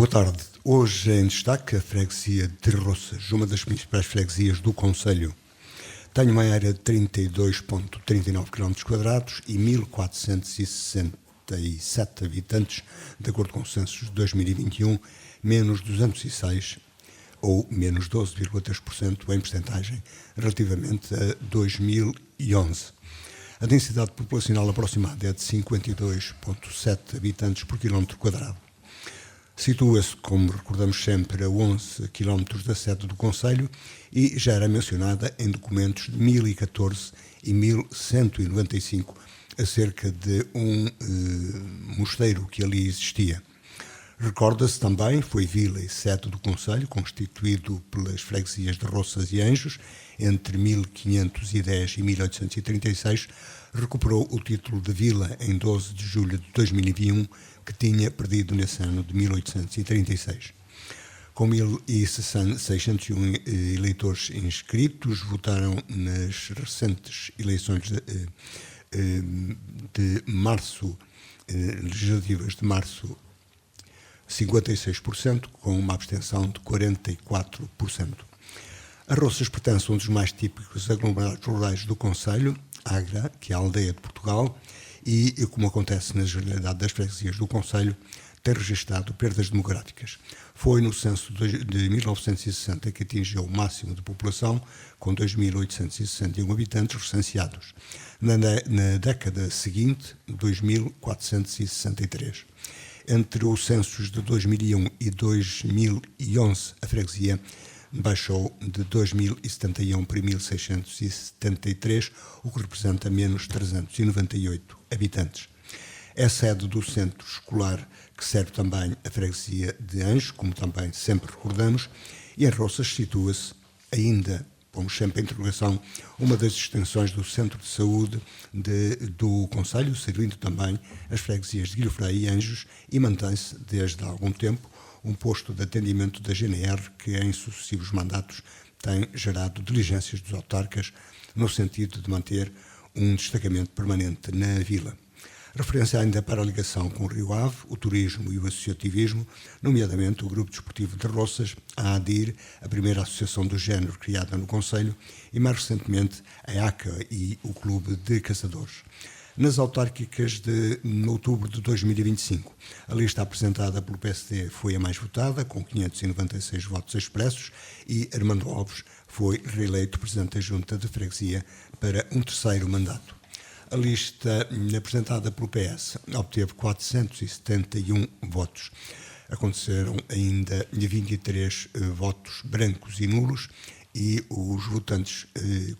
Boa tarde. Hoje em destaque a freguesia de Roças, uma das principais freguesias do concelho. Tem uma área de 32,39 km² e 1.467 habitantes, de acordo com o censo de 2021, menos 206 ou menos 12,3% em percentagem relativamente a 2011. A densidade populacional aproximada é de 52,7 habitantes por quilómetro quadrado. Situa-se, como recordamos sempre, a 11 km da sede do concelho e já era mencionada em documentos de 1014 e 1195 acerca de um mosteiro que ali existia. Recorda-se também, foi vila e sede do concelho, constituído pelas freguesias de Roças e Anjos, entre 1510 e 1836, recuperou o título de vila em 12 de julho de 2021, que tinha perdido nesse ano de 1836. Com 1.601 eleitores inscritos, votaram nas recentes eleições de março, legislativas de março, 56%, com uma abstenção de 44%. A Roças pertence a um dos mais típicos aglomerados rurais do concelho, Agra, que é a aldeia de Portugal, e, como acontece na generalidade das freguesias do concelho, tem registrado perdas demográficas. Foi no censo de 1960 que atingiu o máximo de população, com 2.861 habitantes recenseados. Na década seguinte, 2.463. Entre os censos de 2001 e 2011, a freguesia baixou de 2.071 para 1.673, o que representa menos 398 habitantes. É sede do centro escolar, que serve também a freguesia de Anjos, como também sempre recordamos, e em Roças situa-se ainda, pomos sempre em interrogação, uma das extensões do centro de saúde do concelho, servindo também as freguesias de Guilfrei e Anjos, e mantém-se desde há algum tempo um posto de atendimento da GNR que em sucessivos mandatos tem gerado diligências dos autarcas no sentido de manter um destacamento permanente na vila. Referência ainda para a ligação com o Rio Ave, o turismo e o associativismo, nomeadamente o Grupo Desportivo de Roças, a ADIR, a primeira associação do género criada no concelho, e mais recentemente a ACA e o Clube de Caçadores. Nas autárquicas de outubro de 2025, a lista apresentada pelo PSD foi a mais votada, com 596 votos expressos, e Armando Alves foi reeleito Presidente da Junta de Freguesia para um terceiro mandato. A lista apresentada pelo PS obteve 471 votos. Aconteceram ainda 23 votos brancos e nulos, e os votantes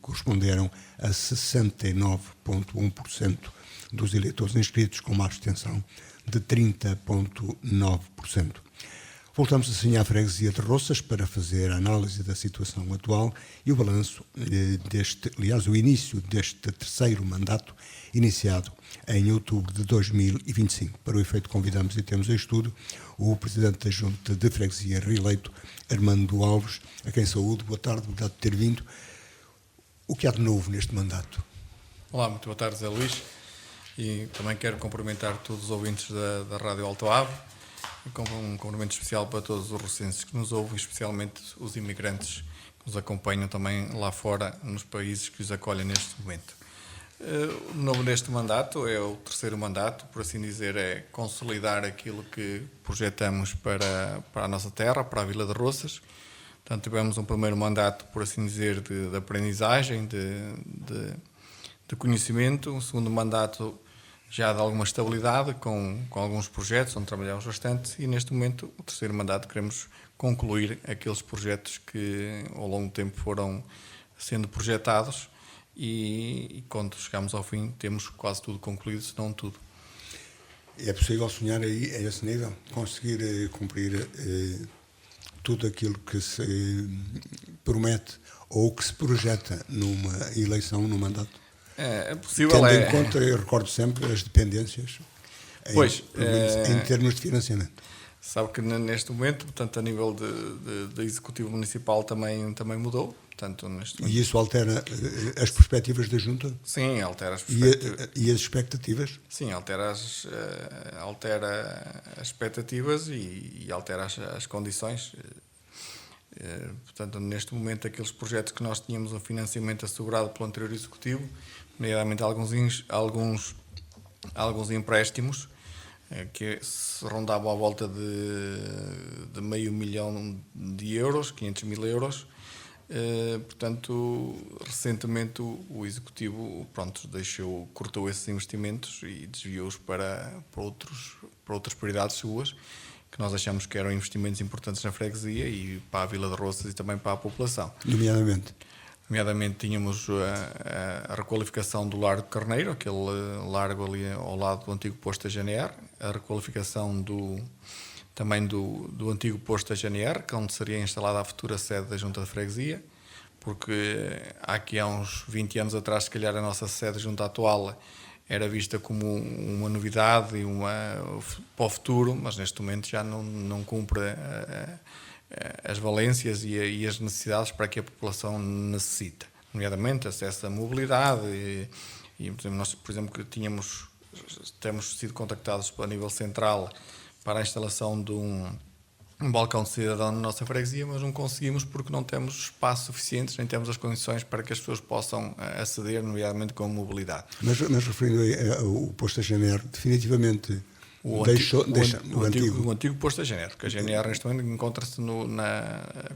corresponderam a 69,1% dos eleitores inscritos, com uma abstenção de 30,9%. Voltamos assim à freguesia de Roças para fazer a análise da situação atual e o balanço o início deste terceiro mandato, iniciado em outubro de 2025. Para o efeito, convidamos e temos em estudo o Presidente da Junta de Freguesia reeleito, Armando Alves, a quem saúdo. Boa tarde, obrigado por ter vindo. O que há de novo neste mandato? Olá, muito boa tarde, Zé Luís. E também quero cumprimentar todos os ouvintes da Rádio Alto Ave, e com um cumprimento especial para todos os rocenses que nos ouvem, especialmente os imigrantes que nos acompanham também lá fora, nos países que os acolhem neste momento. O novo neste mandato é o terceiro mandato, por assim dizer, é consolidar aquilo que projetamos para a nossa terra, para a Vila de Roças. Portanto, tivemos um primeiro mandato, por assim dizer, de aprendizagem, de conhecimento, um segundo mandato já de alguma estabilidade, com alguns projetos onde trabalhamos bastante, e neste momento, o terceiro mandato, queremos concluir aqueles projetos que ao longo do tempo foram sendo projetados, e quando chegamos ao fim temos quase tudo concluído, se não tudo. É possível sonhar aí, a esse nível, conseguir cumprir tudo aquilo que se promete ou que se projeta numa eleição, num mandato? É possível. Tendo em conta, eu recordo sempre, as dependências, em termos de financiamento. Sabe que neste momento, portanto, a nível de Executivo Municipal também mudou. Portanto, neste momento, E isso altera as perspectivas da Junta sim, altera as perspectivas. e as expectativas? Sim, altera as expectativas e altera as condições. Portanto, neste momento, aqueles projetos que nós tínhamos um financiamento assegurado pelo anterior Executivo, nomeadamente alguns empréstimos, que se rondavam à volta de meio milhão de euros, 500 mil euros. Portanto, recentemente o Executivo cortou esses investimentos e desviou-os para outras prioridades suas, que nós achamos que eram investimentos importantes na freguesia e para a Vila de Roças e também para a população. Nomeadamente tínhamos a requalificação do Largo Carneiro, aquele largo ali ao lado do antigo posto da GNR, a requalificação também do antigo posto da GNR, que é onde seria instalada a futura sede da Junta de Freguesia, porque há uns 20 anos atrás, se calhar, a nossa sede junta atual era vista como uma novidade e para o futuro, mas neste momento já não cumpre as valências e as necessidades para que a população necessita, nomeadamente acesso à mobilidade e nós, por exemplo, que temos sido contactados a nível central para a instalação de um balcão de cidadão na nossa freguesia, mas não conseguimos porque não temos espaço suficiente, nem temos as condições para que as pessoas possam aceder, nomeadamente com mobilidade. Mas referindo ao posto da GNR, definitivamente o antigo posto da GNR, porque a GNR neste momento encontra-se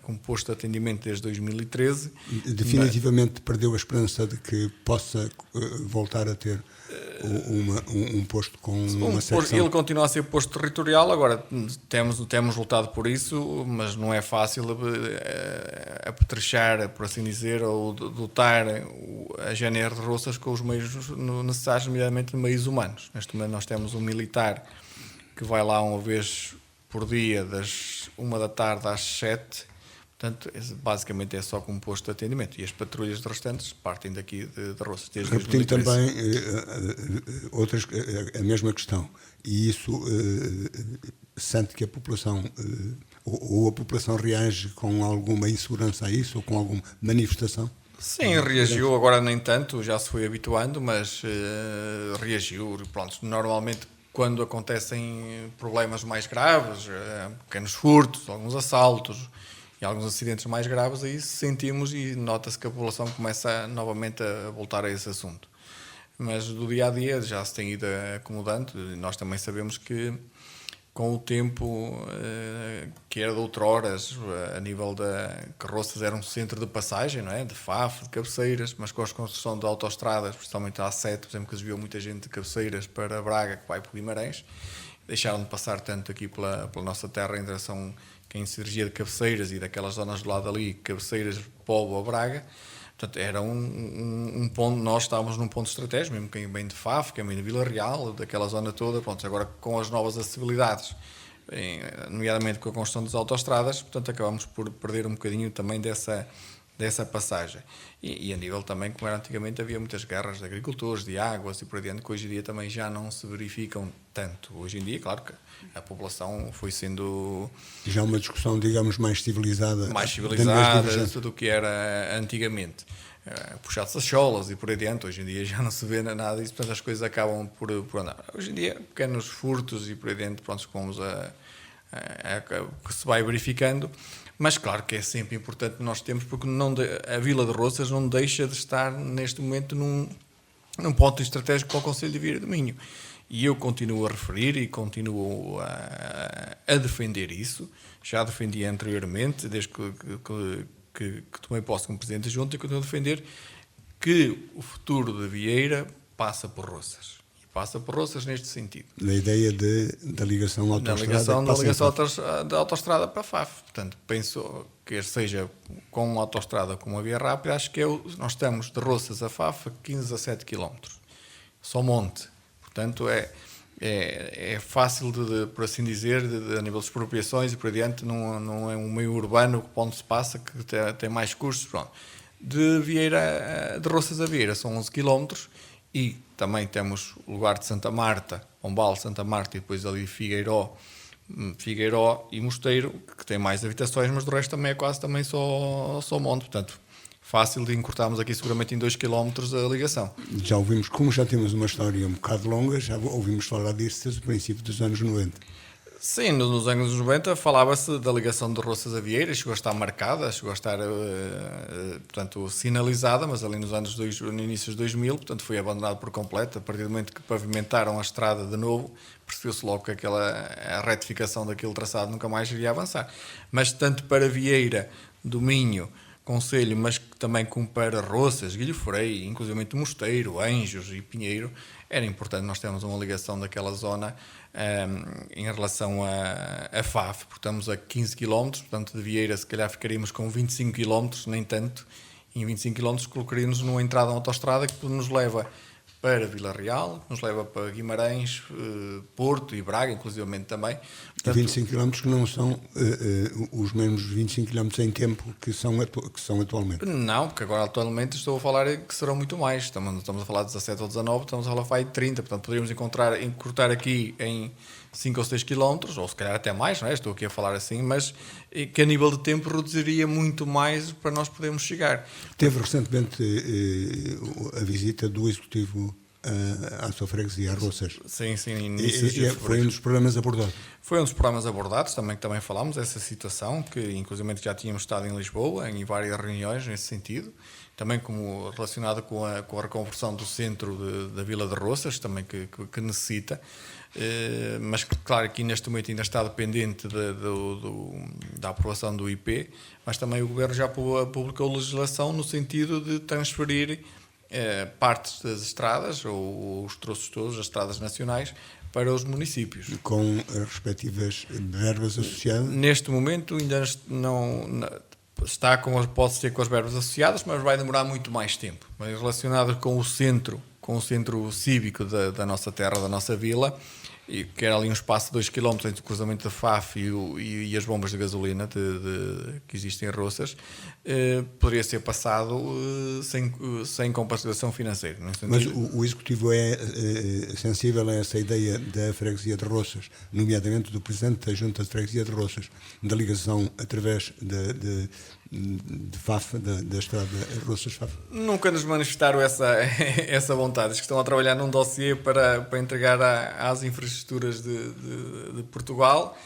como posto de atendimento desde 2013. Definitivamente perdeu a esperança de que possa voltar a ter um posto com uma secção. Ele continua a ser posto territorial, agora temos lutado por isso, mas não é fácil apetrechar, por assim dizer, ou dotar a GNR de Roças com os meios necessários, nomeadamente meios humanos. Neste momento nós temos um militar que vai lá uma vez por dia, das 1 da tarde às 7, portanto, basicamente é só como posto de atendimento. E as patrulhas restantes partem daqui de Roças. Repetindo também a mesma questão, e isso sente que a população, ou a população reage com alguma insegurança a isso, ou com alguma manifestação? Sim, reagiu, agora nem tanto, já se foi habituando, mas reagiu. Pronto, normalmente, quando acontecem problemas mais graves, pequenos furtos, alguns assaltos e alguns acidentes mais graves, aí sentimos e nota-se que a população começa novamente a voltar a esse assunto. Mas do dia a dia já se tem ido acomodando, e nós também sabemos que com o tempo que era de outroras, a nível que Roças era um centro de passagem, não é? De Faf, de Cabeceiras, mas com a construção de autoestradas, principalmente a A7, por exemplo, que desviou muita gente de Cabeceiras para Braga, que vai para Guimarães, deixaram de passar tanto aqui pela nossa terra em direção quem se dirigia de Cabeceiras e daquelas zonas do lado ali, Cabeceiras, Póvoa, Braga. Portanto, era um ponto, nós estávamos num ponto estratégico, mesmo quem vem de Faf, quem vem de Vila Real, daquela zona toda, pronto, agora com as novas acessibilidades, nomeadamente com a construção das autoestradas, portanto acabamos por perder um bocadinho também dessa passagem. E a nível também, como era antigamente, havia muitas guerras de agricultores, de águas e por adiante, que hoje em dia também já não se verificam tanto. Hoje em dia, claro que a população foi sendo... Já uma discussão, digamos, mais civilizada do que era antigamente. Puxados as cholas e por adiante, hoje em dia já não se vê nada disso, portanto as coisas acabam por andar. Hoje em dia, pequenos furtos e por adiante, pronto, que se vai verificando, mas claro que é sempre importante nós termos, porque a Vila de Roças não deixa de estar neste momento num ponto estratégico para o Concelho de Vieira do Minho. E eu continuo a referir e continuo a defender isso. Já defendi anteriormente, desde que tomei posse como Presidente da Junta, e continuo a defender que o futuro da Vieira passa por Roças. E passa por Roças neste sentido. Na ideia da ligação autoestrada. Da ligação da autoestrada para a FAF. Portanto, penso que seja com uma autoestrada com uma via rápida, acho que nós estamos de Roças a FAF a 15 a 7 km. Só monte. Portanto, é fácil, por assim dizer, a nível de expropriações e por adiante, não é um meio urbano onde se passa que tem mais custos. Pronto. De Roças a Vieira são 11 km e também temos o lugar de Santa Marta, Pombal, Santa Marta e depois ali Figueiró, Figueiró e Mosteiro, que têm mais habitações, mas do resto também é quase também só monte, portanto, fácil de encurtarmos aqui seguramente em 2 km a ligação. Já ouvimos, como já temos uma história um bocado longa, já ouvimos falar disso desde o princípio dos anos 90. Sim, nos anos 90 falava-se da ligação de Roças a Vieira, chegou a estar marcada, chegou a estar, portanto, sinalizada, mas ali no início de 2000, portanto, foi abandonado por completo. A partir do momento que pavimentaram a estrada de novo, percebeu-se logo que a retificação daquele traçado nunca mais iria avançar. Mas tanto para Vieira, do Minho, Conselho, mas também como para Roças, Guilho Frei, inclusive Mosteiro, Anjos e Pinheiro, era importante nós termos uma ligação daquela zona em relação a FAF, porque estamos a 15 km, portanto de Vieira se calhar ficaríamos com 25 km, nem tanto, e em 25 km colocaríamos numa entrada na autoestrada que nos leva para Vila Real, nos leva para Guimarães, Porto e Braga, inclusivamente também. Portanto, 25 km que não são os mesmos 25 km em tempo que são atualmente. Não, porque agora atualmente estou a falar que serão muito mais. Estamos a falar de 17 ou 19, estamos a falar de 30. Portanto, poderíamos encurtar aqui em 5 ou 6 km, ou se calhar até mais, não é? Estou aqui a falar assim, mas que a nível de tempo reduziria muito mais para nós podermos chegar. Teve recentemente a visita do Executivo à sua freguesia, a Roças. Sim, Foi um dos problemas abordados. Foi um dos problemas abordados, que também falámos, essa situação, que inclusive já tínhamos estado em Lisboa, em várias reuniões nesse sentido, também como relacionado com a reconversão do centro da Vila de Roças, também que necessita, mas que, claro, aqui neste momento ainda está dependente da aprovação do IP, mas também o Governo já publicou legislação no sentido de transferir partes das estradas, ou os troços todos, as estradas nacionais, para os municípios. Com as respectivas verbas associadas? Neste momento ainda não está pode ser com as verbas associadas, mas vai demorar muito mais tempo. Mas relacionado com o centro cívico da nossa terra, da nossa vila, e que era ali um espaço de 2 km entre o cruzamento da FAF e as bombas de gasolina que existem em Roças, poderia ser passado sem comparticipação financeira. Mas o Executivo é sensível a essa ideia da freguesia de Roças, nomeadamente do Presidente da Junta de Freguesia de Roças, da ligação através de FAF, da estrada Roças-FAF? Nunca nos manifestaram essa vontade. Diz que estão a trabalhar num dossiê para entregar às infraestruturas de Portugal.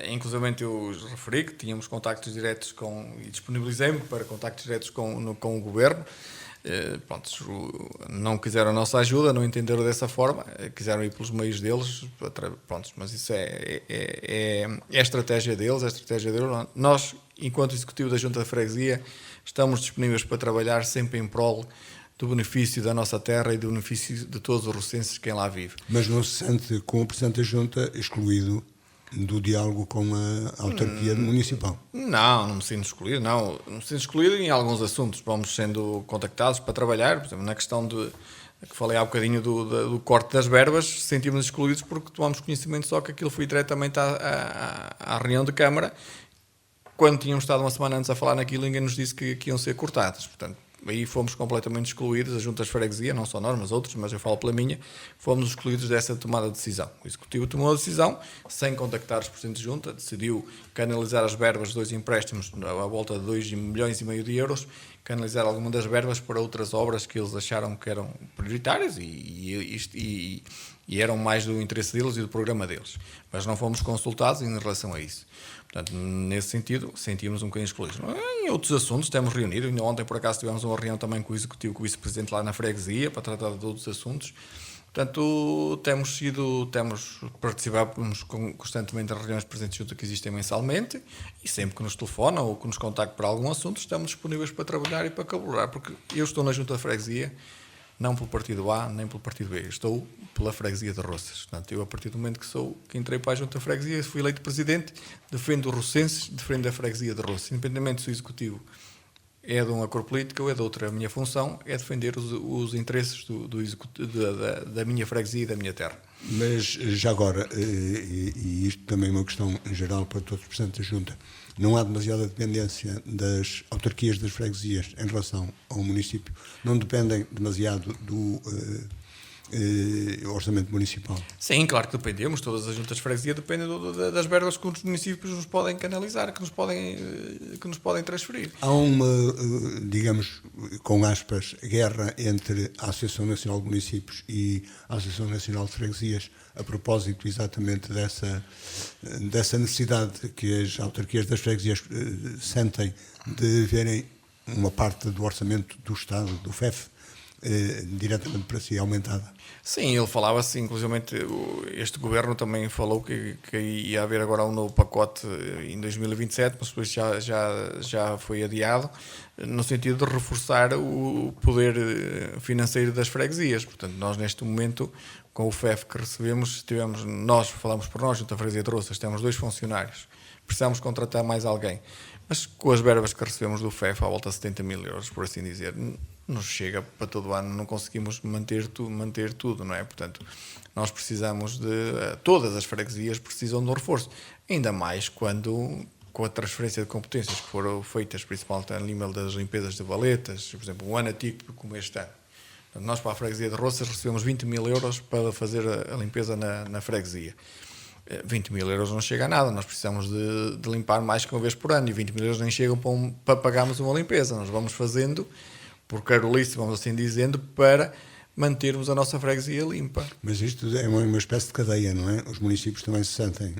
Inclusive eu referi que tínhamos contactos diretos e disponibilizei-me para contactos diretos com o Governo. Não quiseram a nossa ajuda, não entenderam dessa forma, quiseram ir pelos meios deles, mas isso é a estratégia deles, Nós, enquanto Executivo da Junta de Freguesia, estamos disponíveis para trabalhar sempre em prol do benefício da nossa terra e do benefício de todos os rocenses que lá vivem. Mas não se sente, com o Presidente da Junta, excluído do diálogo com a autarquia municipal? Não me sinto excluído, não me sinto excluído em alguns assuntos. Vamos sendo contactados para trabalhar, por exemplo, na questão que falei há bocadinho do corte das verbas, sentimos excluídos porque tomamos conhecimento só que aquilo foi diretamente à reunião de Câmara, quando tínhamos estado uma semana antes a falar naquilo, ninguém nos disse que iam ser cortados, portanto, aí fomos completamente excluídos, as juntas de freguesia, não só nós, mas outros, mas eu falo pela minha, fomos excluídos dessa tomada de decisão. O Executivo tomou a decisão, sem contactar os presidentes de junta, decidiu canalizar as verbas de 2 empréstimos à volta de 2,5 milhões de euros, canalizar alguma das verbas para outras obras que eles acharam que eram prioritárias e eram mais do interesse deles e do programa deles. Mas não fomos consultados em relação a isso. Portanto, nesse sentido, sentimos um bocadinho excluídos. Em outros assuntos, temos reunido. Ainda ontem, por acaso, tivemos uma reunião também com o Executivo, com o Vice-Presidente lá na freguesia, para tratar de outros assuntos. Portanto, participamos constantemente das reuniões de presidente de junta que existem mensalmente e sempre que nos telefonam ou que nos contactam para algum assunto, estamos disponíveis para trabalhar e para colaborar, porque eu estou na junta de freguesia, não pelo partido A, nem pelo partido B, estou pela freguesia de Roças. Portanto, eu, a partir do momento que entrei para a junta de freguesia, fui eleito presidente, defendo os rocenses, defendo a freguesia de Roças. Independentemente se o executivo é de uma cor política ou é de outra, a minha função é defender os interesses da minha freguesia e da minha terra. Mas, já agora, e isto também é uma questão geral para todos os presidentes da junta, não há demasiada dependência das autarquias das freguesias em relação ao município? Não dependem demasiado orçamento municipal. Sim, claro que dependemos, todas as juntas de freguesia dependem das verbas que os municípios nos podem canalizar, que nos podem transferir. Há uma, digamos, com aspas, guerra entre a Associação Nacional de Municípios e a Associação Nacional de Freguesias a propósito exatamente dessa necessidade que as autarquias das freguesias sentem de verem uma parte do orçamento do Estado, do FEF, diretamente para si aumentada. Sim, ele falava assim, inclusive este governo também falou que ia haver agora um novo pacote em 2027, mas depois já foi adiado, no sentido de reforçar o poder financeiro das freguesias. Portanto, nós neste momento, com o FEF que recebemos, falamos por nós, junto à Freguesia de Roças, temos 2 funcionários, precisamos contratar mais alguém. Mas com as verbas que recebemos do FEF, à volta de 70 mil euros, por assim dizer, nos chega para todo o ano, não conseguimos manter tudo, não é? Portanto, nós precisamos todas as freguesias precisam de um reforço, ainda mais quando, com a transferência de competências que foram feitas, principalmente a nível das limpezas de valetas, por exemplo, um ano atípico como este ano. Portanto, nós, para a freguesia de Roças, recebemos 20 mil euros para fazer a limpeza na freguesia. 20 mil euros não chega a nada, nós precisamos de limpar mais que uma vez por ano, e 20 mil euros nem chegam para pagarmos uma limpeza. Nós vamos fazendo por carolice, vamos assim dizendo, para mantermos a nossa freguesia limpa. Mas isto é uma espécie de cadeia, não é? Os municípios também se sentem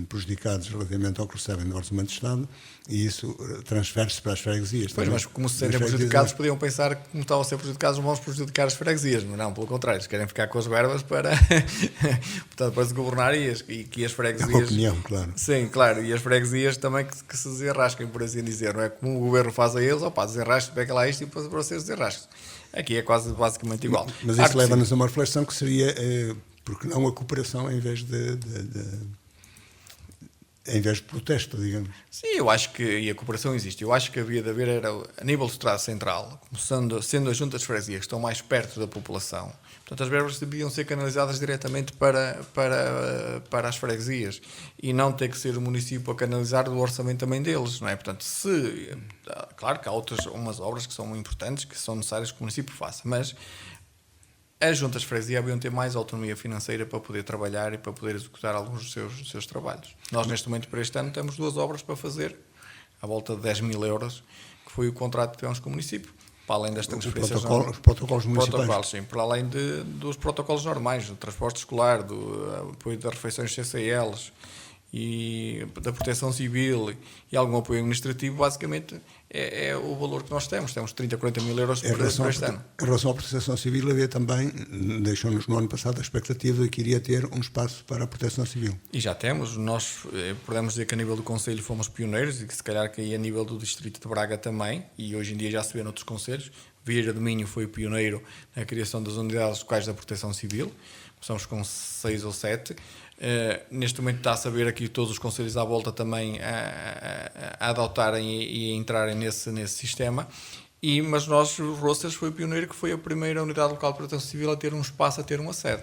prejudicados relativamente ao que recebem do Orçamento de Estado e isso transfere-se para as freguesias. Pois, mas como se sentem prejudicados, podiam pensar que, como estavam a ser prejudicados, não vamos prejudicar as freguesias, mas não, pelo contrário, eles querem ficar com as verbas para, portanto, para se governar e que as freguesias... É uma opinião, claro. Sim, claro, e as freguesias também que se desenrasquem, por assim dizer, não é? Como o governo faz a eles, desenrasque, pega lá isto e para vocês desenrasquem. Aqui é quase basicamente igual. Mas isso leva-nos a uma reflexão que seria, porque não a cooperação em vez de protesto, digamos. Sim, eu acho que, e a cooperação existe, eu acho que havia de haver, era a nível do Estado Central, sendo as juntas de freguesias que estão mais perto da população, portanto as verbas deviam ser canalizadas diretamente para as freguesias e não ter que ser o município a canalizar do orçamento também deles, não é? Portanto, claro que há umas obras que são importantes, que são necessárias que o município faça, mas as juntas de freguesia deviam ter mais autonomia financeira para poder trabalhar e para poder executar alguns dos seus trabalhos. Nós, neste momento, para este ano, temos 2 obras para fazer, à volta de 10 mil euros, que foi o contrato que tivemos com o município, para além das transferências... Os protocolos municipais. Protocolos, sim, para além dos protocolos normais, do transporte escolar, do apoio das refeições CCLs e da proteção civil e algum apoio administrativo, basicamente é o valor que nós temos. Temos 30, 40 mil euros para este ano. Em relação à proteção civil, havia também, deixou-nos no ano passado a expectativa de que iria ter um espaço para a proteção civil. E já temos. Nós podemos dizer que a nível do Conselho fomos pioneiros e que se calhar que aí a nível do Distrito de Braga também, e hoje em dia já se vê noutros conselhos. Vieira do Minho foi o pioneiro na criação das unidades locais da proteção civil. Começamos com 6 ou 7. Neste momento está a saber aqui todos os conselhos à volta também a adotarem e a entrarem nesse sistema, mas nós, Roças, foi o pioneiro, que foi a primeira unidade local de proteção civil a ter um espaço, a ter uma sede.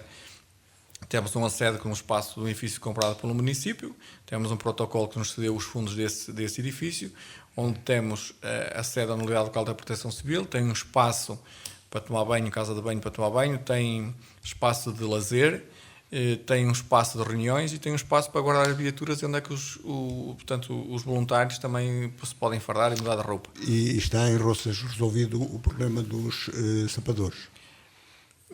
Temos uma sede com um espaço do edifício comprado pelo município, temos um protocolo que nos cedeu os fundos desse edifício, onde temos a sede da unidade local da proteção civil, tem um espaço para tomar banho, casa de banho para tomar banho, tem espaço de lazer, tem um espaço de reuniões e tem um espaço para guardar as viaturas, onde é que portanto, os voluntários também se podem fardar e mudar de roupa. E está em Roças resolvido o problema dos sapadores?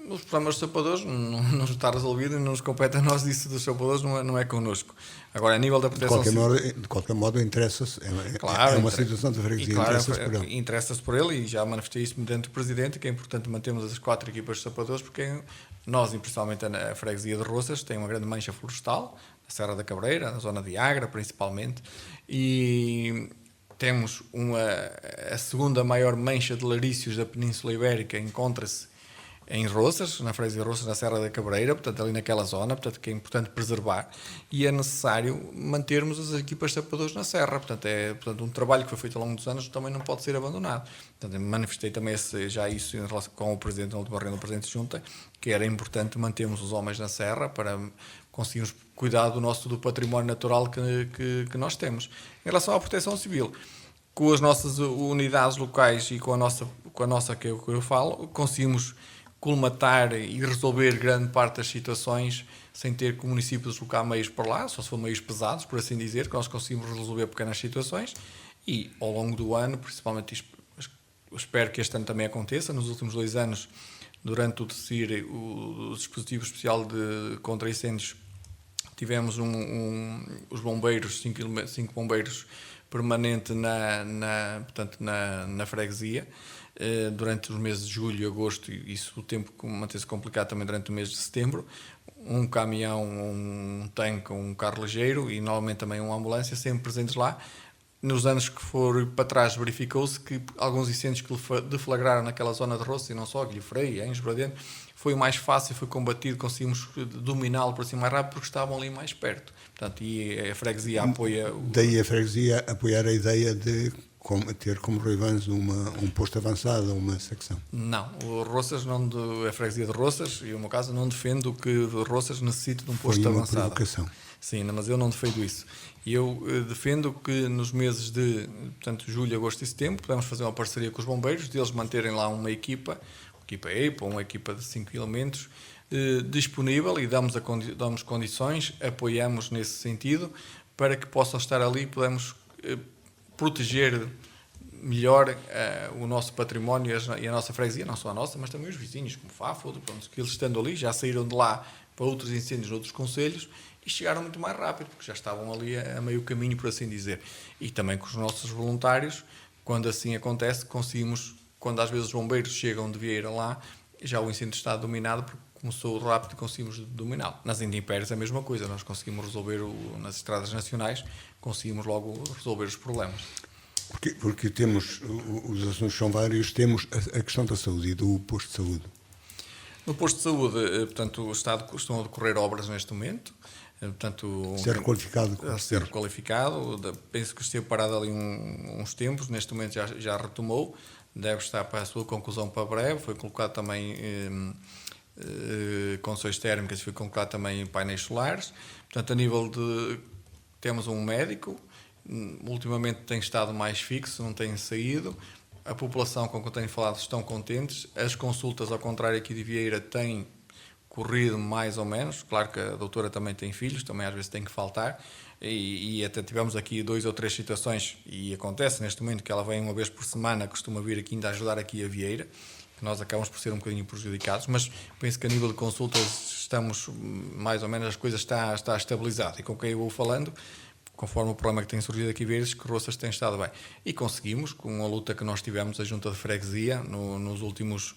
Os problemas dos sapadores não está resolvido e não nos compete a nós, isso dos sapadores não é connosco. Agora, a nível da proteção civil... De qualquer modo, interessa-se, claro, é uma situação de freguesia, claro, interessa-se por ele. Interessa-se por ele, e já manifestei isso mediante o Presidente, que é importante mantermos as 4 equipas de sapadores, porque nós, e principalmente a freguesia de Roças, tem uma grande mancha florestal, na Serra da Cabreira, na zona de Agra, principalmente, e temos a segunda maior mancha de laríceos da Península Ibérica, encontra-se em Roças, na freguesia de Roças, na Serra da Cabreira, portanto ali naquela zona, portanto que é importante preservar, e é necessário mantermos as equipas de sapadores na Serra, portanto um trabalho que foi feito ao longo dos anos também não pode ser abandonado. Portanto, manifestei também já isso em relação com o Presidente, na última reunião do Presidente de Junta, que era importante mantermos os homens na Serra para conseguirmos cuidar do património natural que nós temos. Em relação à proteção civil, com as nossas unidades locais e com a nossa que eu falo, conseguimos colmatar e resolver grande parte das situações sem ter que o município deslocar meios para lá, só se for meios pesados, por assim dizer, que nós conseguimos resolver pequenas situações e ao longo do ano, principalmente espero que este ano também aconteça, nos últimos 2 anos, durante o DECIR, o dispositivo especial contra incêndios, tivemos os bombeiros, 5 bombeiros permanente portanto, na freguesia, durante os meses de julho e agosto, e isso o tempo mantém-se complicado também durante o mês de setembro, um caminhão, um tanque, um carro ligeiro e normalmente também uma ambulância sempre presentes lá. Nos anos que foram para trás verificou-se que alguns incêndios que deflagraram naquela zona de Roças, e não só, Guilhofrei, Anjos, Bradeno, foi mais fácil, foi combatido, conseguimos dominá-lo por assim mais rápido porque estavam ali mais perto. Portanto, e a freguesia apoia... Daí a freguesia apoiar a ideia de ter como Roivães um posto avançado, uma secção. Não, o Roças, a freguesia de Roças, e no meu caso, não defendo que Roças necessite de um posto avançado. Foi uma provocação. Sim, mas eu não defendo isso. Eu defendo que nos meses de, portanto, julho, agosto e setembro, podemos fazer uma parceria com os bombeiros, deles manterem lá uma equipa EIPA, uma equipa de 5 elementos, disponível e damos condições, apoiamos nesse sentido, para que possam estar ali e podemos proteger melhor o nosso património e a nossa freguesia, não só a nossa, mas também os vizinhos, como Fafo, que eles estando ali, já saíram de lá para outros incêndios noutros concelhos e chegaram muito mais rápido, porque já estavam ali a meio caminho, por assim dizer. E também com os nossos voluntários, quando assim acontece, conseguimos, quando às vezes os bombeiros chegam de Vieira lá, já o incêndio está dominado, porque começou rápido e conseguimos dominá-lo. Nas intempéries é a mesma coisa, nós conseguimos resolver, nas estradas nacionais, conseguimos logo resolver os problemas. Porque temos, os assuntos são vários, temos a questão da saúde e do posto de saúde. No posto de saúde, portanto, estão a decorrer obras neste momento, portanto, ser requalificado. Penso que esteve parado ali uns tempos, neste momento já retomou, deve estar para a sua conclusão para breve, foi colocado também condições térmicas, foi colocado também painéis solares, portanto, a nível de... temos um médico, ultimamente tem estado mais fixo, não tem saído, a população com que eu tenho falado estão contentes, as consultas, ao contrário aqui de Vieira, têm corrido mais ou menos, claro que a doutora também tem filhos, também às vezes tem que faltar, e até tivemos aqui 2 ou 3 situações, e acontece neste momento que ela vem uma vez por semana, costuma vir aqui ainda ajudar aqui a Vieira, que nós acabamos por ser um bocadinho prejudicados, mas penso que a nível de consultas estamos mais ou menos, as coisas está estabilizado, e com quem eu vou falando, conforme o problema que tem surgido aqui verdes, que Roças tem estado bem. E conseguimos, com a luta que nós tivemos, a junta de freguesia, nos últimos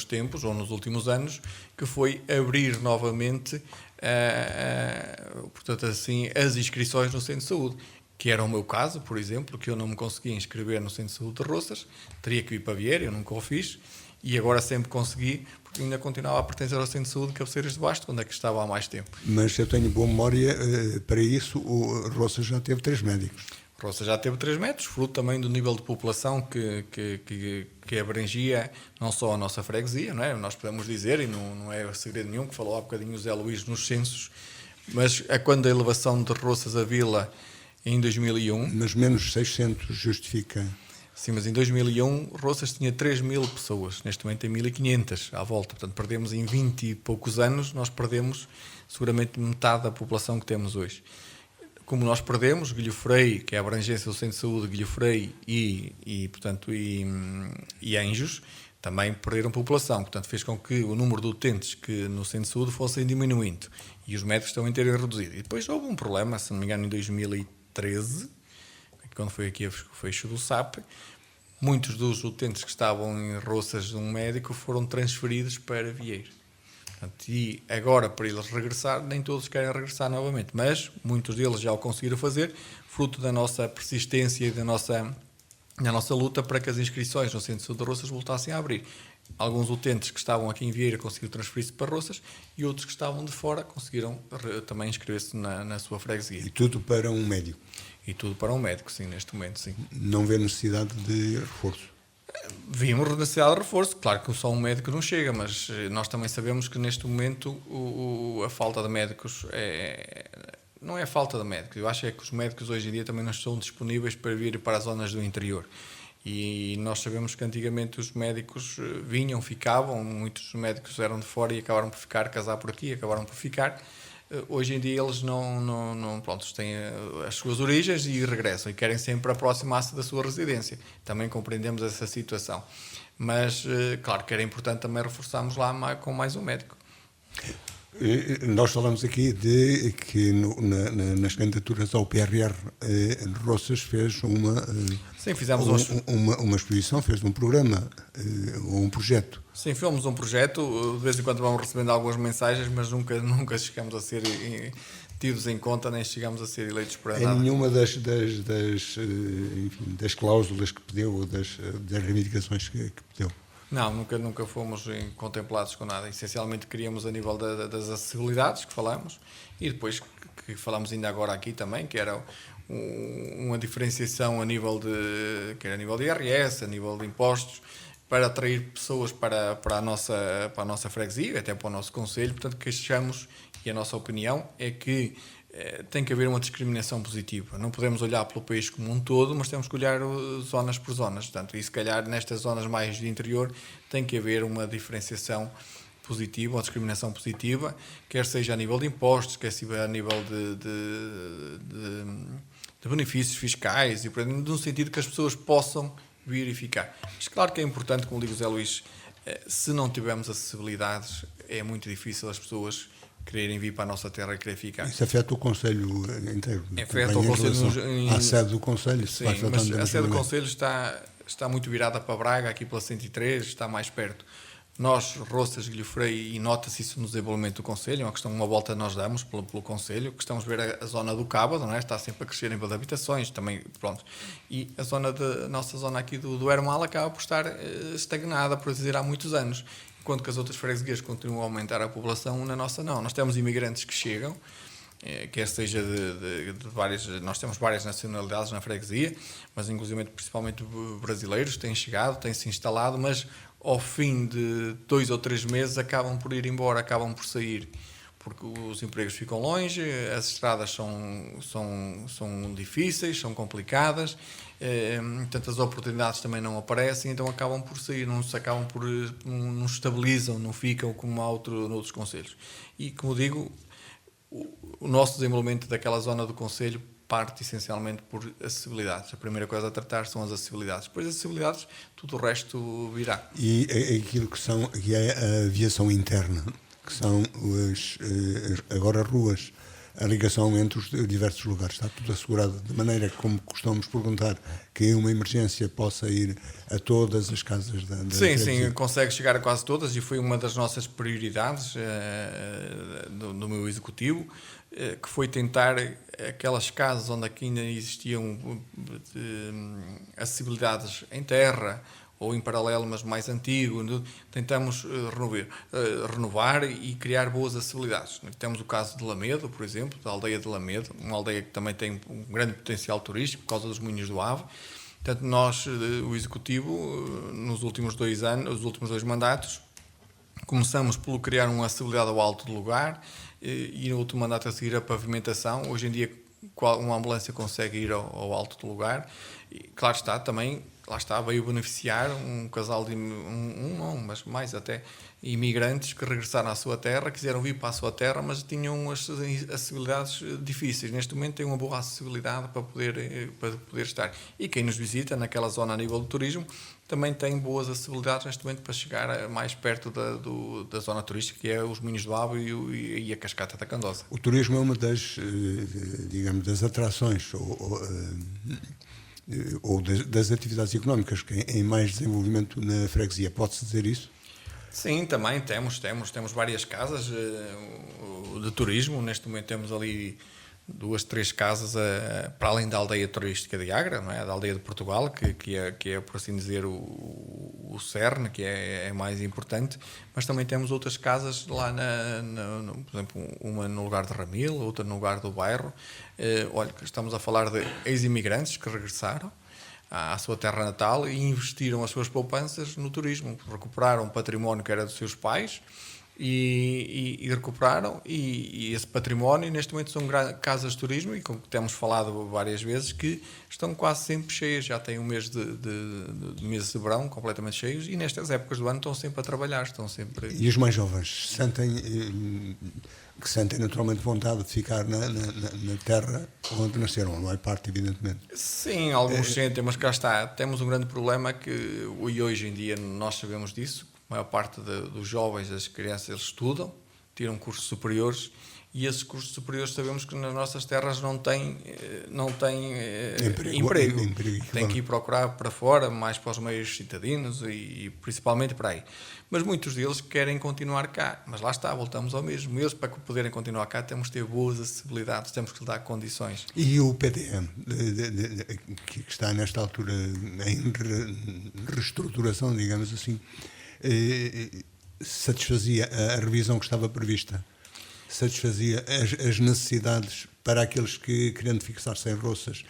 tempos, ou nos últimos anos, que foi abrir novamente, portanto assim, as inscrições no Centro de Saúde, que era o meu caso, por exemplo, que eu não me conseguia inscrever no Centro de Saúde de Roças, teria que ir para Vieira, eu nunca o fiz, e agora sempre consegui, porque ainda continuava a pertencer ao Centro de Saúde de Cabeceiras de Basto, onde é que estava há mais tempo. Mas eu tenho boa memória, para isso, o Roças já teve 3 médicos. Roças já teve 3 metros, fruto também do nível de população que abrangia não só a nossa freguesia, não é? Nós podemos dizer, e não é segredo nenhum, que falou há bocadinho o Zé Luís nos censos, mas quando a elevação de Roças à vila em 2001... Mas menos 600 justifica... Sim, mas em 2001 Roças tinha 3.000 pessoas, neste momento tem 1.500 à volta, portanto perdemos em 20 e poucos anos, nós perdemos seguramente metade da população que temos hoje. Como nós perdemos, Guilhofrei, que é a abrangência do Centro de Saúde, Guilhofrei e Anjos, também perderam população, portanto fez com que o número de utentes que no Centro de Saúde fossem diminuindo e os médicos também terem reduzido. E depois houve um problema, se não me engano, em 2013, quando foi aqui o fecho do SAP, muitos dos utentes que estavam em Roças de um médico foram transferidos para Vieira. Portanto, e agora, para eles regressar, nem todos querem regressar novamente, mas muitos deles já o conseguiram fazer, fruto da nossa persistência e da nossa luta para que as inscrições no Centro de Saúde de Roças voltassem a abrir. Alguns utentes que estavam aqui em Vieira conseguiram transferir-se para Roças e outros que estavam de fora conseguiram também inscrever-se na sua freguesia. E tudo para um médico? E tudo para um médico, sim, neste momento, sim. Não vê necessidade de reforço? Vimos necessidade de reforço, claro que só um médico não chega, mas nós também sabemos que neste momento a falta de médicos não é falta de médicos, eu acho que os médicos hoje em dia também não estão disponíveis para vir para as zonas do interior. E nós sabemos que antigamente os médicos vinham, ficavam, muitos médicos eram de fora e acabaram por ficar, casar por aqui, acabaram por ficar. Hoje em dia eles pronto, têm as suas origens e regressam e querem sempre aproximar-se da sua residência. Também compreendemos essa situação. Mas, claro que era importante também reforçarmos lá com mais um médico. Nós falamos aqui de que nas candidaturas ao PRR, Roças fez Sim, fizemos uma exposição, fez um programa ou um projeto. Sim, fizemos um projeto, de vez em quando vamos recebendo algumas mensagens, mas nunca chegamos a ser tidos em conta, nem chegamos a ser eleitos para nada. Nenhuma das cláusulas que pediu, ou das reivindicações que pediu? Não, nunca fomos contemplados com nada. Essencialmente queríamos a nível das acessibilidades que falamos e depois que falamos ainda agora aqui também, que era uma diferenciação a nível de IRS, a nível de impostos, para atrair pessoas para a nossa freguesia, até para o nosso concelho. Portanto, que achamos, e a nossa opinião, é que tem que haver uma discriminação positiva. Não podemos olhar pelo país como um todo, mas temos que olhar zonas por zonas. Portanto, e se calhar nestas zonas mais de interior tem que haver uma diferenciação positiva, uma discriminação positiva, quer seja a nível de impostos, quer seja a nível de benefícios fiscais, e no sentido que as pessoas possam vir e ficar. Mas claro que é importante, como digo, Zé Luís, se não tivermos acessibilidades, é muito difícil as pessoas quererem vir para a nossa terra e querer ficar. Isso afeta o Conselho inteiro? Afeta o Conselho. A sede do Conselho? Sim, mas a sede do Conselho está muito virada para Braga, aqui pela 103, está mais perto. Nós, Roças, Guilhofrei, e nota-se isso no desenvolvimento do Conselho, uma volta nós damos pelo Conselho, que estamos a ver a zona do Cábado, não é? Está sempre a crescer em nível de habitações, também, pronto. E a nossa zona aqui do Hermal acaba por estar estagnada, por dizer, há muitos anos. Enquanto que as outras freguesias continuam a aumentar a população, na nossa não. Nós temos imigrantes que chegam, quer seja de várias... Nós temos várias nacionalidades na freguesia, mas inclusive principalmente brasileiros têm chegado, têm-se instalado, mas ao fim de 2 ou 3 meses acabam por ir embora, acabam por sair, porque os empregos ficam longe, as estradas são difíceis, são complicadas, tantas oportunidades também não aparecem, então acabam por sair, não se estabilizam, não ficam como há noutros concelhos. E, como digo, o nosso desenvolvimento daquela zona do concelho parte essencialmente por acessibilidades. A primeira coisa a tratar são as acessibilidades. Depois das acessibilidades, tudo o resto virá. E aquilo que é a aviação interna, que são agora ruas, a ligação entre os diversos lugares, está tudo assegurado, de maneira que, como costumamos perguntar, que uma emergência possa ir a todas as casas da Sim, consegue chegar a quase todas, e foi uma das nossas prioridades do meu executivo, que foi tentar aquelas casas onde aqui ainda existiam acessibilidades em terra, ou em paralelo, mas mais antigo, tentamos renovar e criar boas acessibilidades. Temos o caso de Lamedo, por exemplo, da aldeia de Lamedo, uma aldeia que também tem um grande potencial turístico por causa dos moinhos do Ave. Portanto, nós, o Executivo, nos últimos 2 anos, os últimos 2 mandatos, começamos por criar uma acessibilidade ao alto do lugar, e no último mandato a seguir a pavimentação. Hoje em dia uma ambulância consegue ir ao alto do lugar, e claro está, também lá está, veio beneficiar um casal de mas mais até imigrantes que regressaram à sua terra, quiseram vir para a sua terra, mas tinham as acessibilidades difíceis. Neste momento tem uma boa acessibilidade para poder estar. E quem nos visita naquela zona a nível do turismo também tem boas acessibilidades neste momento para chegar mais perto da zona turística, que é os Moinhos do Ave e a Cascata da Candosa. O turismo é uma das atrações ou das atividades económicas que em mais desenvolvimento na freguesia. Pode-se dizer isso? Sim, também temos várias casas de turismo. Neste momento temos ali 2, 3 casas para além da aldeia turística de Agra, não é? Da aldeia de Portugal, que é por assim dizer o cerne, que é mais importante, mas também temos outras casas lá, por exemplo, uma no lugar de Ramil, outra no lugar do bairro. Olha, estamos a falar de ex-imigrantes que regressaram à sua terra natal e investiram as suas poupanças no turismo, recuperaram um património que era dos seus pais, e recuperaram e esse património neste momento são casas de turismo e como temos falado várias vezes que estão quase sempre cheias, já têm um mês de meses de verão completamente cheios e nestas épocas do ano estão sempre a trabalhar, estão sempre... E os mais jovens sentem naturalmente vontade de ficar na terra onde nasceram, não é parte, evidentemente. Sim, alguns sentem, mas cá está, temos um grande problema que hoje em dia nós sabemos disso. A maior parte dos jovens, das crianças, eles estudam, tiram cursos superiores e esses cursos superiores sabemos que nas nossas terras não têm emprego. Têm que ir procurar para fora, mais para os meios citadinos e principalmente para aí. Mas muitos deles querem continuar cá. Mas lá está, voltamos ao mesmo. Eles, para poderem continuar cá, temos que ter boas acessibilidades, temos que lhe dar condições. E o PDM, que está nesta altura em reestruturação, digamos assim, satisfazia a revisão que estava prevista? Satisfazia as necessidades para aqueles que, querendo fixar-se em roças,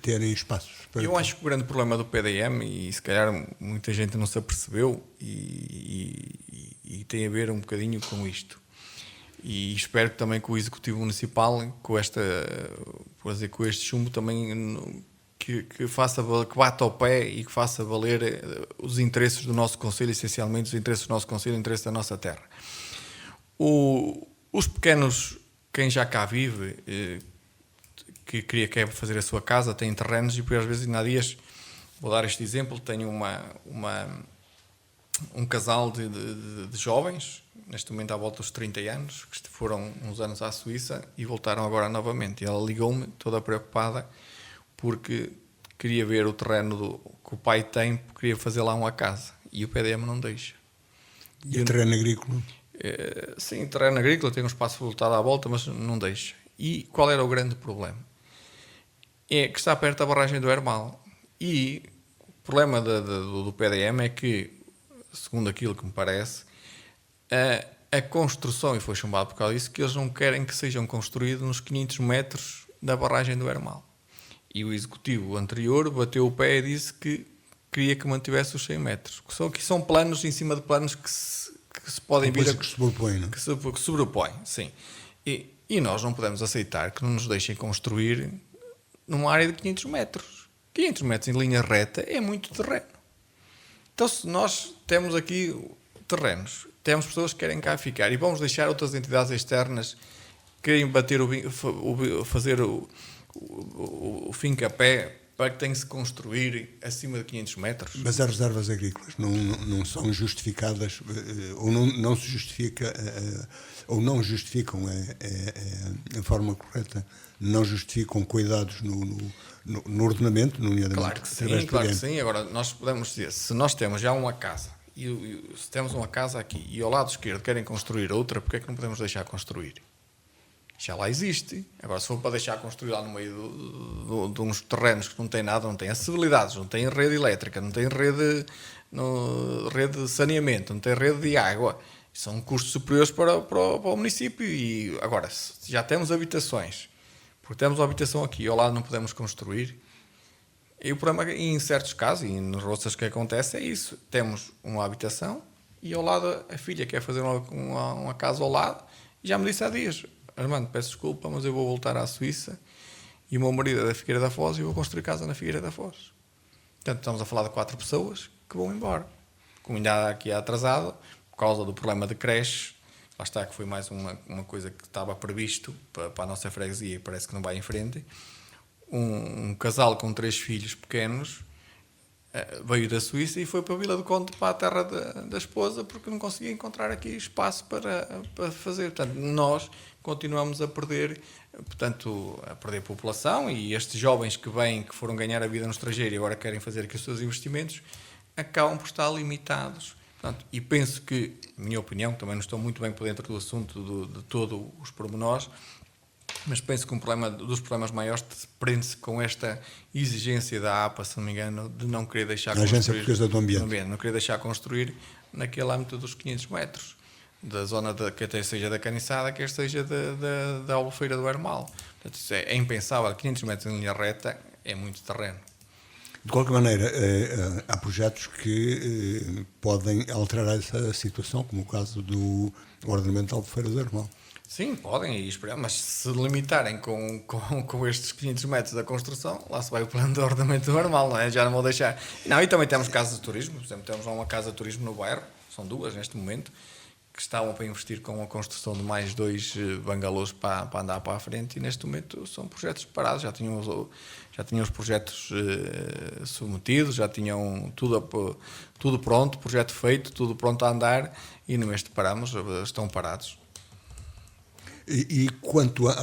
terem espaços? Eu acho que o grande problema do PDM, e se calhar muita gente não se apercebeu, e tem a ver um bocadinho com isto. E espero que também que o Executivo Municipal, com este chumbo, também que bata ao pé e que faça valer os interesses do nosso Conselho, essencialmente os interesses do nosso Conselho, os interesses da nossa terra. Os pequenos, quem já cá vive, que quer fazer a sua casa, tem terrenos e por às vezes ainda há dias, vou dar este exemplo, tenho um casal de jovens, neste momento à volta dos 30 anos, que foram uns anos à Suíça e voltaram agora novamente. E ela ligou-me toda preocupada porque queria ver o terreno que o pai tem, queria fazer lá uma casa e o PDM não deixa. E o terreno agrícola? Sim, terreno agrícola, tem um espaço voltado à volta, mas não deixa. E qual era o grande problema? É que está perto da barragem do Hermal. E o problema do PDM é que, segundo aquilo que me parece, a construção, e foi chumbado por causa disso, que eles não querem que sejam construídos nos 500 metros da barragem do Hermal. E o executivo anterior bateu o pé e disse que queria que mantivesse os 100 metros. Que são planos em cima de planos que se podem vir a... Que se sobrepõem, não? Que se sobrepõem, sim. E nós não podemos aceitar que não nos deixem construir numa área de 500 metros. 500 metros em linha reta é muito terreno. Então, se nós temos aqui terrenos, temos pessoas que querem cá ficar e vamos deixar outras entidades externas que querem fazer o fincapé para que tenha que se construir acima de 500 metros. Mas as reservas agrícolas não são justificadas, ou não se justifica, ou não justificam a forma correta, não justificam cuidados no ordenamento, nomeadamente. Claro que sim. Agora, nós podemos dizer, se nós temos já uma casa, e se temos uma casa aqui, e ao lado esquerdo querem construir outra, porque é que não podemos deixar construir? Já lá existe. Agora, se for para deixar construir lá no meio de uns terrenos que não têm nada, não têm acessibilidades, não têm rede elétrica, não têm rede de saneamento, não têm rede de água, são custos superiores para o município. E agora, se já temos habitações, porque temos uma habitação aqui e ao lado não podemos construir, e o problema, em certos casos, e nos roças que acontece, é isso. Temos uma habitação e ao lado a filha quer fazer uma casa ao lado e já me disse há dias: Armando, peço desculpa, mas eu vou voltar à Suíça e o meu marido é da Figueira da Foz e eu vou construir casa na Figueira da Foz. Portanto, estamos a falar de 4 pessoas que vão embora. Como ainda aqui é atrasado, por causa do problema de creche, lá está, que foi mais uma coisa que estava previsto para a nossa freguesia e parece que não vai em frente. Um casal com 3 filhos pequenos veio da Suíça e foi para a Vila do Conde, para a terra da esposa, porque não conseguia encontrar aqui espaço para fazer. Portanto, nós continuamos a perder população, e estes jovens que vêm, que foram ganhar a vida no estrangeiro e agora querem fazer aqui os seus investimentos, acabam por estar limitados. Portanto, e penso que, na minha opinião, também não estou muito bem por dentro do assunto de todos os pormenores, mas penso que dos problemas maiores prende-se com esta exigência da APA, se não me engano, de não querer deixar construir... Agência Portuguesa do Ambiente. Não querer deixar construir naquele âmbito dos 500 metros, da zona que até seja da Caniçada, quer seja da Albufeira do Hermal. Portanto, isso é impensável. 500 metros em linha reta é muito terreno. De qualquer maneira, há projetos que podem alterar essa situação, como o caso do ordenamento de Albufeira do Armal. Sim, podem e esperar, mas se limitarem com estes 500 metros da construção, lá se vai o plano de ordenamento normal, não é? Já não vou deixar. Não, e também temos casas de turismo, por exemplo, temos lá uma casa de turismo no bairro, são duas neste momento, que estavam para investir com a construção de mais 2 bangalôs para andar para a frente, e neste momento são projetos parados, já tinham os projetos submetidos, já tinham tudo pronto, projeto feito, tudo pronto a andar, e no mês de paramos, estão parados. E quanto à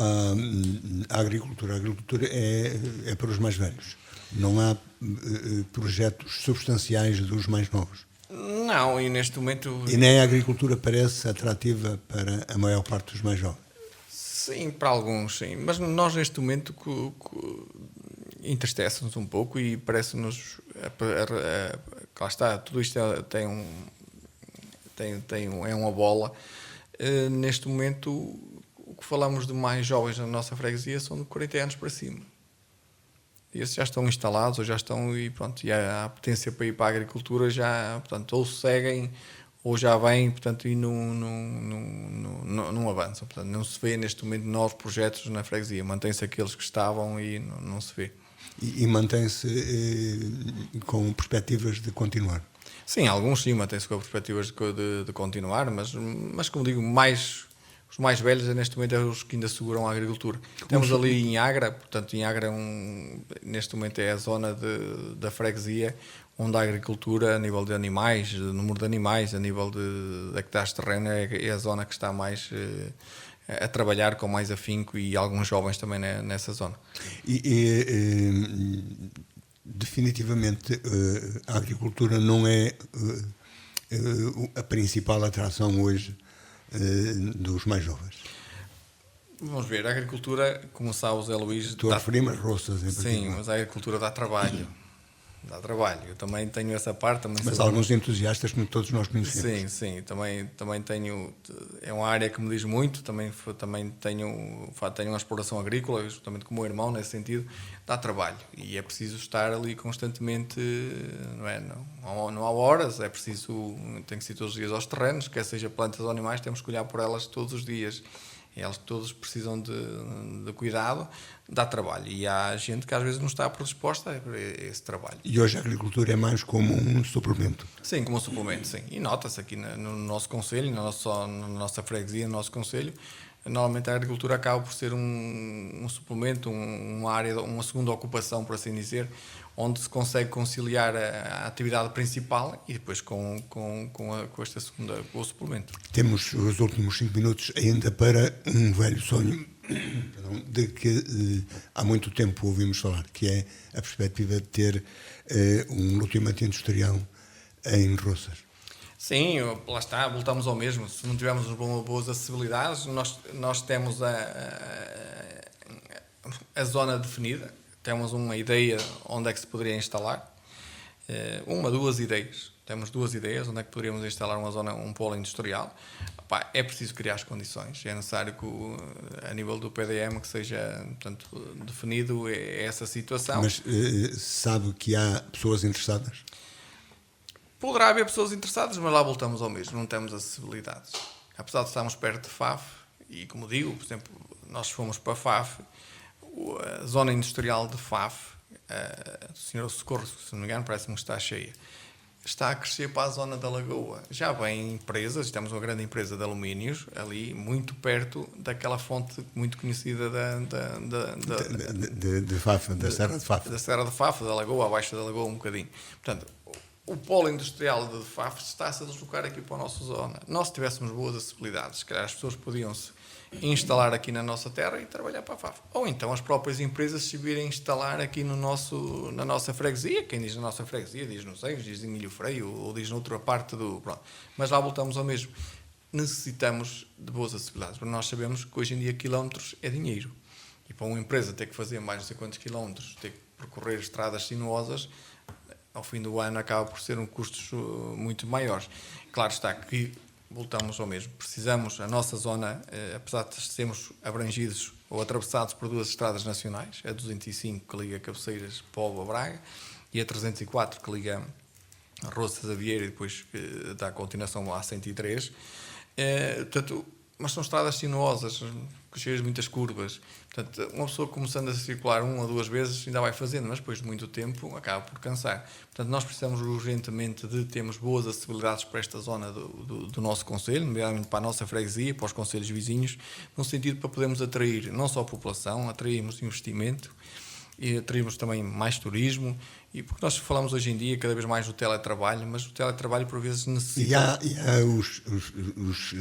agricultura, a agricultura é para os mais velhos. Não há projetos substanciais dos mais novos. Não, e neste momento... E nem a agricultura parece atrativa para a maior parte dos mais jovens. Sim, para alguns, sim. Mas nós neste momento entristece-nos um pouco e parece-nos... Lá está, tudo isto é uma bola. Neste momento, o que falamos de mais jovens na nossa freguesia são de 40 anos para cima. E esses já estão instalados ou já estão e pronto, e a potência para ir para a agricultura já, portanto, ou seguem ou já vêm, portanto, e não avançam. Portanto, não se vê neste momento novos projetos na freguesia, mantém-se aqueles que estavam e não se vê. E mantém-se com perspectivas de continuar? Sim, alguns sim, mantêm-se com perspectivas de continuar, mas como digo, os mais velhos neste momento é os que ainda seguram a agricultura. Temos ali em Agra, portanto, em Agra neste momento é a zona da freguesia onde a agricultura, a nível de animais, de número de animais, a nível de hectares de terreno, é a zona que está mais a trabalhar com mais afinco, e alguns jovens também nessa zona. Definitivamente a agricultura não é a principal atração hoje dos mais jovens. Vamos ver, a agricultura, como sabe o Zé Luís... Estou a referir-me às roças em particular. Sim, mas a agricultura dá trabalho. Dá trabalho. Eu também tenho essa parte. Mas há alguns entusiastas, como todos nós conhecemos. Sim. Também tenho... É uma área que me diz muito. Também tenho uma exploração agrícola, justamente como o meu irmão, nesse sentido. Dá trabalho. E é preciso estar ali constantemente... Não há horas. É preciso... Tem que ser todos os dias aos terrenos. Quer seja plantas ou animais, temos que olhar por elas todos os dias. Elas todos precisam de cuidado, dá trabalho. E há gente que às vezes não está predisposta a esse trabalho. E hoje a agricultura é mais como um suplemento? Sim, como um suplemento, sim. E nota-se aqui no nosso concelho, na nossa freguesia, no nosso concelho, normalmente a agricultura acaba por ser um suplemento, uma área, uma segunda ocupação, por assim dizer, onde se consegue conciliar a atividade principal e depois com esta segunda, com o suplemento. Temos os últimos 5 minutos ainda para um velho sonho de que há muito tempo ouvimos falar, que é a perspectiva de ter um loteamento industrial em Roças. Sim, lá está, voltamos ao mesmo. Se não tivermos boas acessibilidades, nós temos a zona definida, temos uma ideia onde é que se poderia instalar, duas ideias. Temos 2 ideias onde é que poderíamos instalar um polo industrial. É preciso criar as condições, é necessário que a nível do PDM que seja, portanto, definido essa situação. Mas sabe que há pessoas interessadas? Poderá haver pessoas interessadas, mas lá voltamos ao mesmo, não temos acessibilidades. Apesar de estarmos perto de Faf, e como digo, por exemplo, nós fomos para Faf, a zona industrial de Faf, do Senhor Socorro, se não me engano, parece-me que está cheia. Está a crescer para a zona da Lagoa. Já vem empresas, temos uma grande empresa de alumínios ali, muito perto daquela fonte muito conhecida de Faf, da Serra de Faf. Da Serra de Faf, da Lagoa, abaixo da Lagoa um bocadinho. Portanto, o polo industrial de Faf está-se a deslocar aqui para a nossa zona. Nós, se tivéssemos boas acessibilidades, se calhar as pessoas podiam-se instalar aqui na nossa terra e trabalhar para a Faf. Ou então as próprias empresas se virem instalar aqui na nossa freguesia. Quem diz na nossa freguesia diz nos Eios, diz em Milho Freio ou diz noutra parte do... Pronto. Mas lá voltamos ao mesmo. Necessitamos de boas acessibilidades. Porque nós sabemos que hoje em dia quilómetros é dinheiro. E para uma empresa ter que fazer mais não sei quantos quilómetros, ter que percorrer estradas sinuosas, ao fim do ano acaba por ser custos muito maiores. Claro está que voltamos ao mesmo. Precisamos, a nossa zona, apesar de sermos abrangidos ou atravessados por 2 estradas nacionais, a 205 que liga Cabeceiras, Póvoa, Braga, e a 304 que liga Roças a Vieira e depois dá continuação à 103. Portanto, mas são estradas sinuosas, cheias de muitas curvas. Portanto, uma pessoa começando a circular 1 ou 2 vezes ainda vai fazendo, mas depois de muito tempo acaba por cansar. Portanto, nós precisamos urgentemente de termos boas acessibilidades para esta zona do nosso concelho, nomeadamente para a nossa freguesia, para os concelhos vizinhos, no sentido para podermos atrair não só a população, atrairmos investimento, e atrairmos também mais turismo, e porque nós falamos hoje em dia cada vez mais do teletrabalho, mas o teletrabalho por vezes necessita... E há os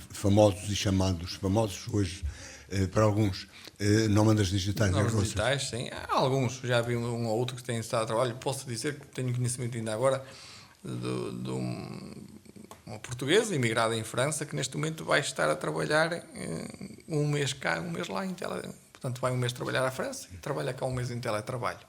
famosos e chamados famosos hoje, para alguns, nómadas digitais. Nómadas digitais, sim. Há alguns, já vi um ou outro que tem estado a trabalho. Posso dizer que tenho conhecimento ainda agora de uma portuguesa imigrada em França que neste momento vai estar a trabalhar um mês cá, um mês lá em teletrabalho. Portanto, vai um mês trabalhar à França e trabalha cá um mês em teletrabalho.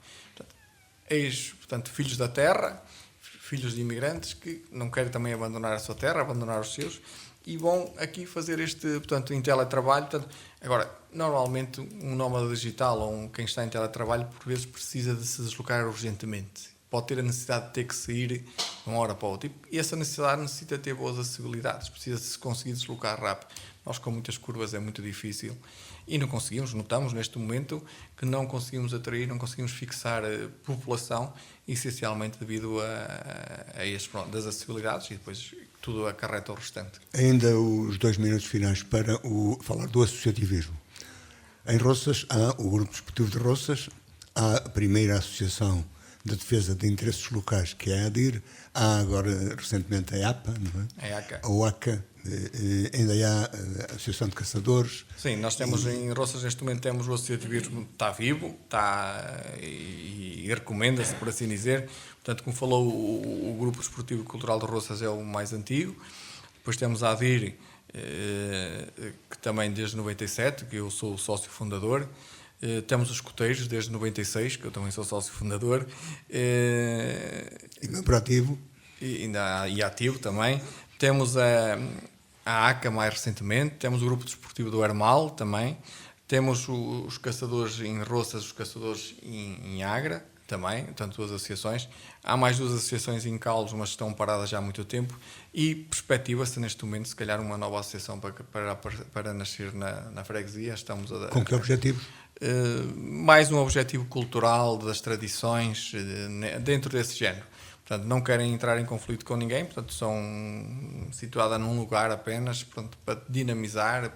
Portanto, filhos da terra, filhos de imigrantes que não querem também abandonar a sua terra, abandonar os seus, e vão aqui fazer portanto, em teletrabalho. Portanto, agora, normalmente, um nómada digital ou quem está em teletrabalho, por vezes, precisa de se deslocar urgentemente. Pode ter a necessidade de ter que sair de uma hora para outra. E essa necessidade necessita ter boas acessibilidades, precisa de se conseguir deslocar rápido. Nós, com muitas curvas, é muito difícil. E não conseguimos, notamos neste momento que não conseguimos atrair, não conseguimos fixar a população, essencialmente devido a este, das acessibilidades, e depois tudo acarreta o restante. Ainda os 2 minutos finais para falar do associativismo. Em Roças há o Grupo Desportivo de Roças, há a primeira associação de defesa de interesses locais, que é a ADIR, há agora recentemente a APA, não é? A OACA, ainda há a Associação de Caçadores. Sim, nós temos em Roças neste momento temos o associativismo, está vivo, e recomenda-se, por assim dizer. Portanto, como falou, o Grupo Desportivo e Cultural de Roças é o mais antigo. Depois temos a ADIR, que também desde 97, que eu sou o sócio fundador. Temos os escoteiros desde 96, que eu também sou sócio fundador. E membro ativo. E ativo também. Temos a ACA mais recentemente, temos o Grupo Desportivo do Hermal também, temos os caçadores em Roças, os caçadores em Agra também, portanto 2 associações. Há mais 2 associações em Caldos, mas estão paradas já há muito tempo, e perspectiva-se neste momento, se calhar, uma nova associação para nascer na freguesia. Com que objetivos? Mais um objetivo cultural das tradições, dentro desse género. Portanto, não querem entrar em conflito com ninguém, portanto, são situadas num lugar apenas, portanto, para dinamizar,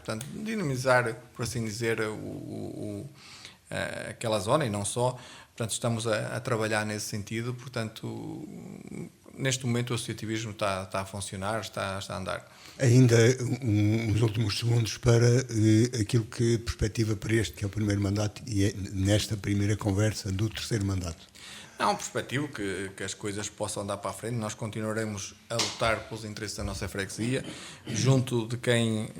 por assim dizer, aquela zona, e não só. Portanto, estamos a trabalhar nesse sentido. Portanto, neste momento o associativismo está a funcionar, está a andar. Ainda uns últimos segundos para aquilo que perspectiva para este, que é o primeiro mandato, e é nesta primeira conversa do 3º mandato. Há um perspectivo que as coisas possam andar para a frente. Nós continuaremos a lutar pelos interesses da nossa freguesia, junto de quem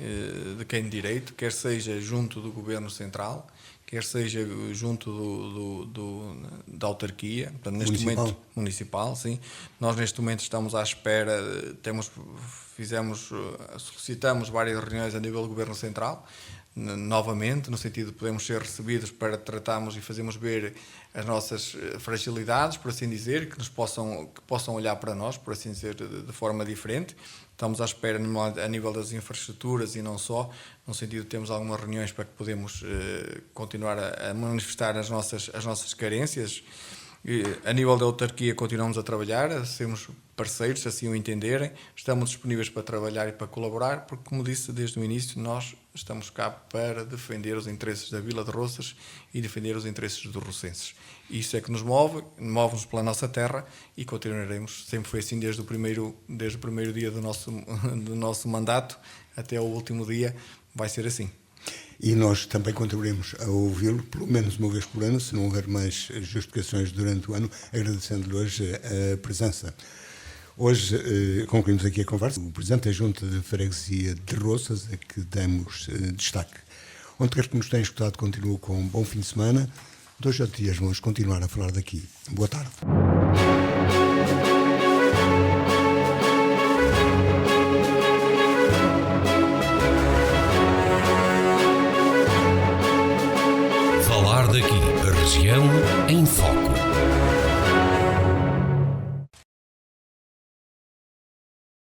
de direito, quer seja junto do Governo Central, quer seja junto da autarquia, portanto, neste momento municipal, sim. Nós neste momento estamos à espera, solicitamos várias reuniões a nível do Governo Central, novamente, no sentido de podermos ser recebidos para tratarmos e fazermos ver as nossas fragilidades, por assim dizer, que possam olhar para nós, por assim dizer, de forma diferente. Estamos à espera a nível das infraestruturas e não só, no sentido de termos algumas reuniões para que podemos continuar a manifestar as nossas carências. A nível da autarquia continuamos a trabalhar, a sermos parceiros, se assim o entenderem. Estamos disponíveis para trabalhar e para colaborar, porque, como disse desde o início, nós estamos cá para defender os interesses da Vila de Roças e defender os interesses dos rocenses. Isso é que nos move-nos pela nossa terra, e continuaremos. Sempre foi assim desde o primeiro dia do nosso mandato até o último dia, vai ser assim. E nós também contribuiremos a ouvi-lo, pelo menos uma vez por ano, se não houver mais justificações durante o ano, agradecendo-lhe hoje a presença. Hoje concluímos aqui a conversa. O Presidente da Junta de Freguesia de Roças, a que damos destaque. Onde quer que nos tenha escutado, continuo com um bom fim de semana. 2 ou 3 dias vamos continuar a falar daqui. Boa tarde. Falar daqui, a região em foco.